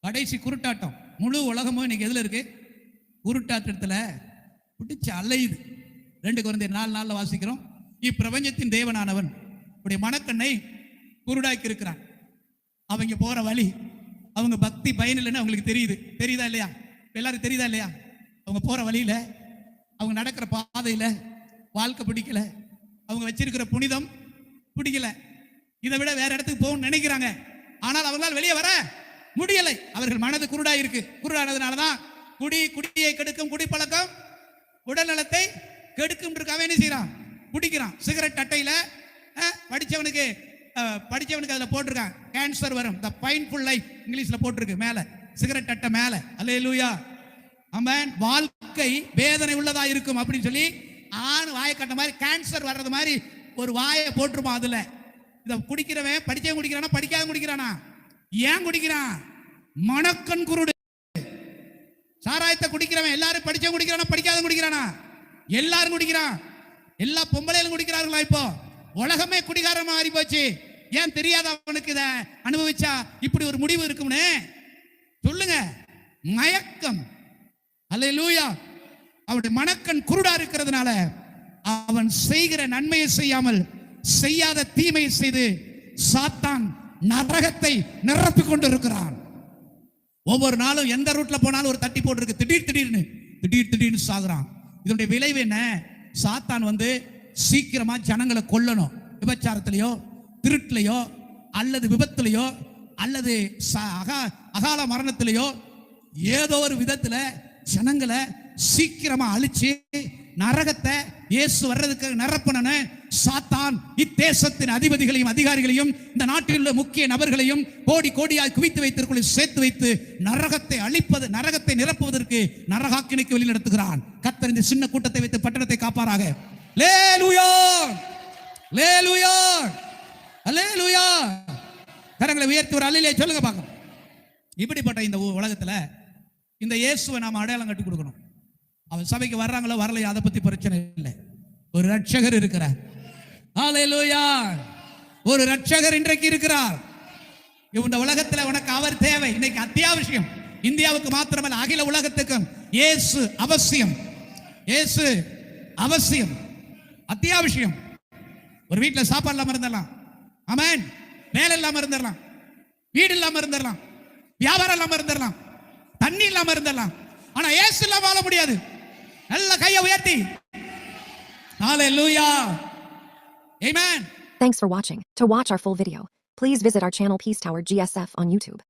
கடைசி குருட்டாட்டம். முழு உலகமும் இன்னைக்கு எதுல இருக்கு? குருட்டாட்டத்துல பிடிச்சு அலையுது. 2 கொரிந்தியர் 4:4 வாசிக்கிறோம். இப்பிரபஞ்சத்தின் தேவனானவன் உடைய மனக்கண்ணை குருடாக்கி இருக்கிறான். அவங்க போற வழி, அவங்க பக்தி பயனில்லைன்னு அவங்களுக்கு தெரியுது. தெரியுதா இல்லையா? எல்லாரும் தெரியுதா இல்லையா? அவங்க போற வழியில, அவங்க நடக்கிற பாதையில வாழ்க்கை பிடிக்கல, அவங்க வச்சிருக்கிற புனிதம் பிடிக்கல, இதை விட வேற இடத்துக்கு போகணும்னு நினைக்கிறாங்க. ஆனால் அவங்களால் வெளியே வர முடியலை. அவர்கள் மனது குருடாய் இருக்கு. குருடானதுனாலதான் குடியை கெடுக்கும் குடிப்பழக்கம் உடல்நலத்தை கெடுக்கும் இருக்காவே என்ன செய்யறான்? குடிக்கிறான். சிகரெட் அட்டையில படிச்சவனுக்கு அதுல போட்டிருக்கான் கேன்சர் வரும், தி பைன்ஃபுல் லைஃப் இங்கிலீஷ்ல போட்டிருக்கு மேல, சிகரெட் அட்டை மேல. அல்லேலூயா, ஆமென். வாழ்க்கை வேதனை உள்ளதா இருக்கும் அப்படின்னு சொல்லி ஆண் வாயை கட்ட மாதிரி கேன்சர் வர்றது மாதிரி ஒரு வாயை போட்டிருப்பான். அதுல இதை குடிக்கிறவன் படிச்சவன் குடிக்கிறானா படிக்காத குடிக்கிறானா? ஏன் குடிக்கிறான்? மனக்கண் குருடு. சாராயத்தை குடிக்கிறவன் எல்லாரும் படிச்சவன் குடிக்கிறானா படிக்காத குடிக்கிறானா? எல்லாரும் குடிக்கிறான். எல்லா பொம்பளைகளும் குடிக்கிறார்களா? இப்போ உலகமே குடிகாரமா மாறி போச்சு. ஏன் தெரியாத அவனுக்கு இதை அனுபவிச்சா இப்படி ஒரு முடிவு இருக்கும்னு சொல்லுங்க. மயக்கம். அல்லேலூயா. அவனுடைய மனக்கண் குருடா இருக்கிறதுனால அவன் செய்கிற நன்மையை செய்யாமல் செய்யாத தீமையை செய்து சாத்தான் நரகத்தை நிரப்பிக் கொண்டு இருக்கிறான். ஒவ்வொரு நாளும் எந்த ரூட்ல போனாலும் ஒரு தட்டி போட்டு இருக்கு. திடீர்னு சாகுறான். இதனுடைய விளைவு என்ன? சாத்தான் வந்து சீக்கிரமா ஜனங்களை கொல்லணும். விபச்சாரத்திலேயோ திருட்டிலையோ அல்லது விபத்திலையோ அல்லது அகால மரணத்திலேயோ ஏதோ ஒரு விதத்துல ஜனங்களை சீக்கிரமா அழிச்சு நரகத்தை இயேசு வர்றதுக்கு நிரப்பணும்னு சாத்தான் இத்தேசத்தின் அதிபதிகளையும் அதிகாரிகளையும் இந்த நாட்டில் உள்ள முக்கிய நபர்களையும் கோடி கோடியாய் குவித்து வைத்திருக்குள்ள சேர்த்து வைத்து நரகத்தை அழிப்பது, நரகத்தை நிரப்புவதற்கு நரகாக்கினிக்கு வழி நடத்துகிறான். கர்த்தர் இந்த சின்ன கூட்டத்தை வைத்து பட்டணத்தை காப்பாராக. அல்லேலூயா, அல்லேலூயா, அல்லேலூயா. கரங்களை உயர்த்தி ஒரு அல்லேலூயா சொல்லுங்க பார்க்கலாம். இப்படிப்பட்ட இந்த உலகத்துல இந்த இயேசுவை நாம அடையாளம் கட்டி கொடுக்கணும். அவன் சபைக்கு வர்றாங்களோ வரலையோ அதை பத்தி பிரச்சனை இல்லை. ஒரு ரட்சகர் இருக்கிறார். அல்லேலூயா. ஒரு ரட்சகர் இன்றைக்கு இருக்கிறார். இந்த உலகத்துல உனக்கு அவர் தேவை. இன்னைக்கு அத்தியாவசியம். இந்தியாவுக்கு மாத்திரமல்ல, அகில உலகத்துக்கும் இயேசு அவசியம். இயேசு அவசியம், அத்தியாவசியம். ஒரு வீட்டுல சாப்பாடு இல்லாம இருந்தரலாம், ஆமென். வேலை இல்லாம இருந்தரலாம், வீடு இல்லாம இருந்தரலாம், வியாபாரம் இல்லாம இருந்தரலாம், தண்ணி இல்லாம இருந்தரலாம். ஆனா இயேசு இல்லாம வாழ முடியாது. நல்ல கையை உயர்த்தி ஹalleluya, amen. Thanks for watching. To watch our full video, please visit our channel Peace Tower GSF on YouTube.